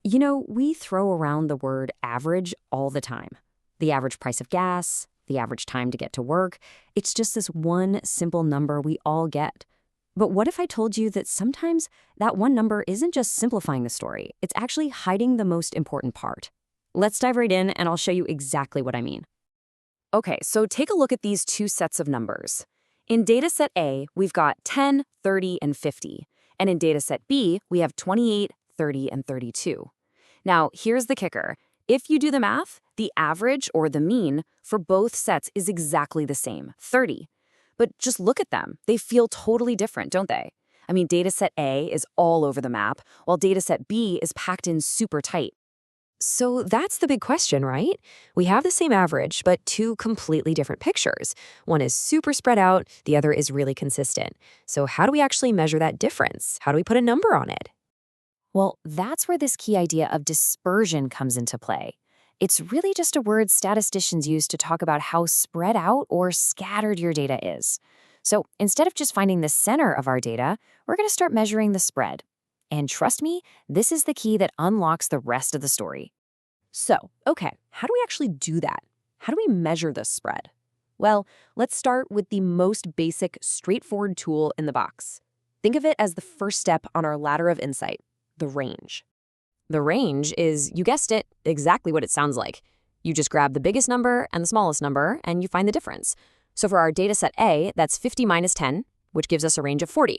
We throw around the word average all the time. The average price of gas, the average time to get to work. It's just this one simple number we all get. But what if I told you that sometimes that one number isn't just simplifying the story, it's actually hiding the most important part? Let's dive right in and I'll show you exactly what I mean. Okay, so take a look at these two sets of numbers. In dataset A, we've got 10, 30, and 50. And in dataset B, we have 28, 30, and 32. Now, here's the kicker. If you do the math, the average, or the mean, for both sets is exactly the same, 30. But just look at them. They feel totally different, don't they? I mean, dataset A is all over the map, while dataset B is packed in super tight. So that's the big question, right? We have the same average, but two completely different pictures. One is super spread out, the other is really consistent. So how do we actually measure that difference? How do we put a number on it? Well, that's where this key idea of dispersion comes into play. It's really just a word statisticians use to talk about how spread out or scattered your data is. So instead of just finding the center of our data, we're going to start measuring the spread. And trust me, this is the key that unlocks the rest of the story. So, okay, how do we actually do that? How do we measure the spread? Well, let's start with the most basic, straightforward tool in the box. Think of it as the first step on our ladder of insight, the range. The range is, you guessed it, exactly what it sounds like. You just grab the biggest number and the smallest number, and you find the difference. So for our dataset A, that's 50 minus 10, which gives us a range of 40.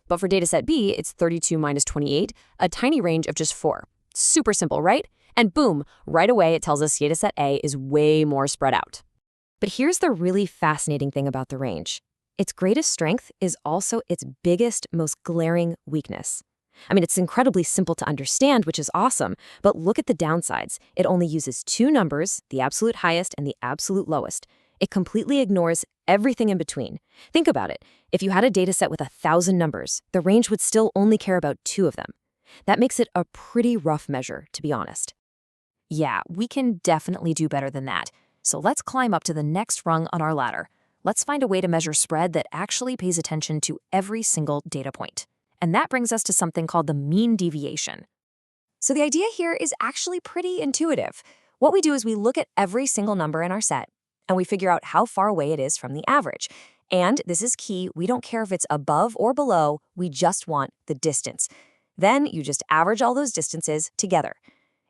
But for dataset B, it's 32 minus 28, a tiny range of just 4. Super simple, right? And boom, right away it tells us dataset A is way more spread out. But here's the really fascinating thing about the range. Its greatest strength is also its biggest, most glaring weakness. I mean, it's incredibly simple to understand, which is awesome, but look at the downsides. It only uses two numbers, the absolute highest and the absolute lowest. It completely ignores everything in between. Think about it. If you had a dataset with 1,000 numbers, the range would still only care about 2 of them. That makes it a pretty rough measure, to be honest. Yeah, we can definitely do better than that. So let's climb up to the next rung on our ladder. Let's find a way to measure spread that actually pays attention to every single data point. And that brings us to something called the mean deviation. So the idea here is actually pretty intuitive. What we do is we look at every single number in our set, and we figure out how far away it is from the average. And this is key, we don't care if it's above or below, we just want the distance. Then you just average all those distances together.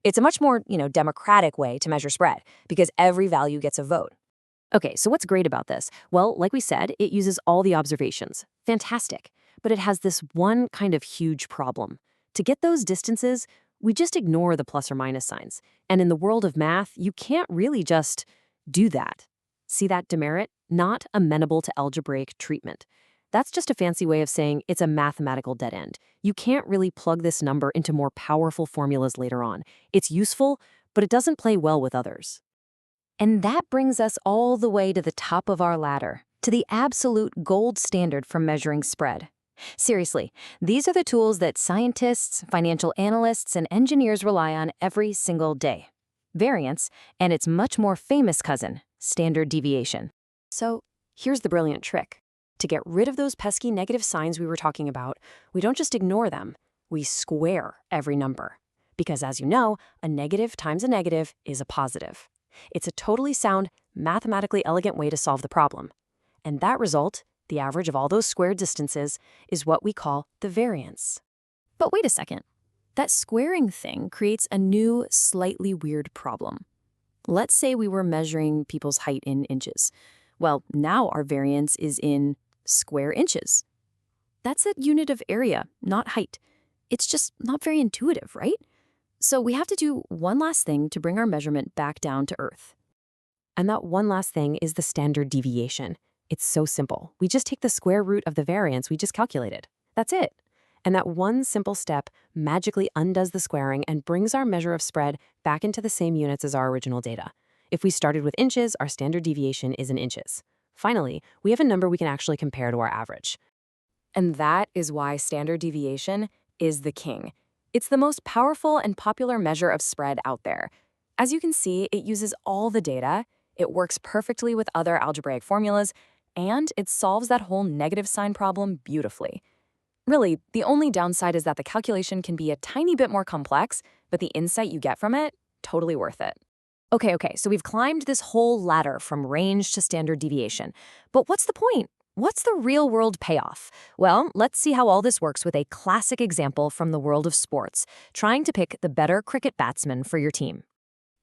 It's a much more, democratic way to measure spread, because every value gets a vote. Okay, so what's great about this? Well, like we said, it uses all the observations. Fantastic. But it has this one kind of huge problem. To get those distances, we just ignore the plus or minus signs. And in the world of math, you can't really just do that. See that demerit? Not amenable to algebraic treatment. That's just a fancy way of saying it's a mathematical dead end. You can't really plug this number into more powerful formulas later on. It's useful, but it doesn't play well with others. And that brings us all the way to the top of our ladder, to the absolute gold standard for measuring spread. Seriously, these are the tools that scientists, financial analysts, and engineers rely on every single day. Variance, and its much more famous cousin, standard deviation. So here's the brilliant trick. To get rid of those pesky negative signs we were talking about, we don't just ignore them, we square every number. Because as you know, a negative times a negative is a positive. It's a totally sound, mathematically elegant way to solve the problem. And that result, the average of all those squared distances, is what we call the variance. But wait a second. That squaring thing creates a new, slightly weird problem. Let's say we were measuring people's height in inches. Well, now our variance is in square inches. That's a unit of area, not height. It's just not very intuitive, right? So we have to do one last thing to bring our measurement back down to earth. And that one last thing is the standard deviation. It's so simple. We just take the square root of the variance we just calculated. That's it. And that one simple step magically undoes the squaring and brings our measure of spread back into the same units as our original data. If we started with inches, our standard deviation is in inches. Finally, we have a number we can actually compare to our average. And that is why standard deviation is the king. It's the most powerful and popular measure of spread out there. As you can see, it uses all the data, it works perfectly with other algebraic formulas, and it solves that whole negative sign problem beautifully. Really, the only downside is that the calculation can be a tiny bit more complex, but the insight you get from it, totally worth it. Okay, so we've climbed this whole ladder from range to standard deviation. But what's the point? What's the real-world payoff? Well, let's see how all this works with a classic example from the world of sports, trying to pick the better cricket batsman for your team.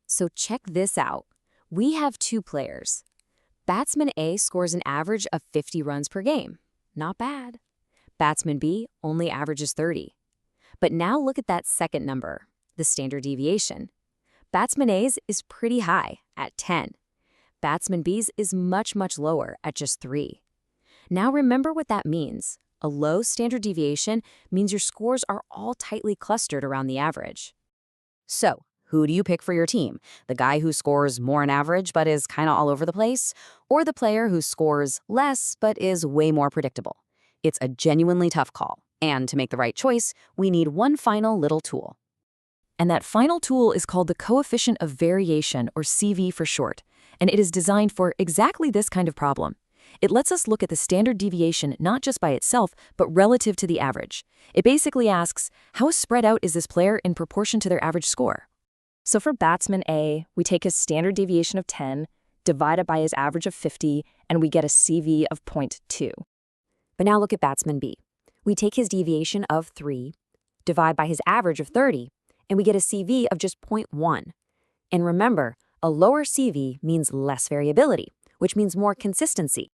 So check this out. We have two players. Batsman A scores an average of 50 runs per game. Not bad. Batsman B only averages 30. But now look at that second number, the standard deviation. Batsman A's is pretty high, at 10. Batsman B's is much lower, at just 3. Now remember what that means. A low standard deviation means your scores are all tightly clustered around the average. So, who do you pick for your team? The guy who scores more on average but is kind of all over the place? Or the player who scores less but is way more predictable? It's a genuinely tough call. And to make the right choice, we need one final little tool. And that final tool is called the coefficient of variation, or CV for short. And it is designed for exactly this kind of problem. It lets us look at the standard deviation not just by itself, but relative to the average. It basically asks, how spread out is this player in proportion to their average score? So for batsman A, we take his standard deviation of 10, divide it by his average of 50, and we get a CV of 0.2. But now look at batsman B. We take his deviation of 3, divide by his average of 30, and we get a CV of just 0.1. And remember, a lower CV means less variability, which means more consistency.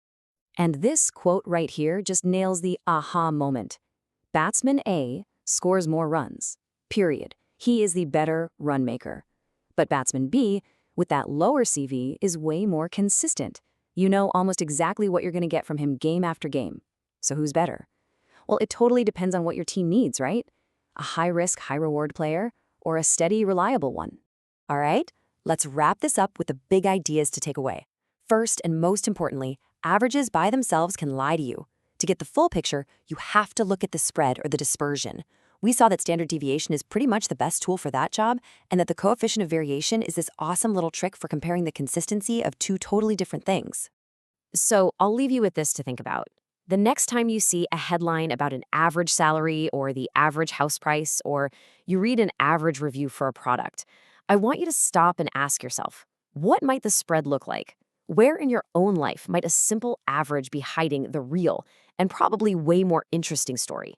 And this quote right here just nails the aha moment. Batsman A scores more runs, period. He is the better run maker. But batsman B, with that lower CV, is way more consistent. You know almost exactly what you're going to get from him game after game. So who's better? Well, it totally depends on what your team needs, right? A high-risk, high-reward player, or a steady, reliable one. All right, let's wrap this up with the big ideas to take away. First, and most importantly, averages by themselves can lie to you. To get the full picture, you have to look at the spread or the dispersion. We saw that standard deviation is pretty much the best tool for that job, and that the coefficient of variation is this awesome little trick for comparing the consistency of two totally different things. So I'll leave you with this to think about. The next time you see a headline about an average salary or the average house price, or you read an average review for a product, I want you to stop and ask yourself, what might the spread look like? Where in your own life might a simple average be hiding the real and probably way more interesting story?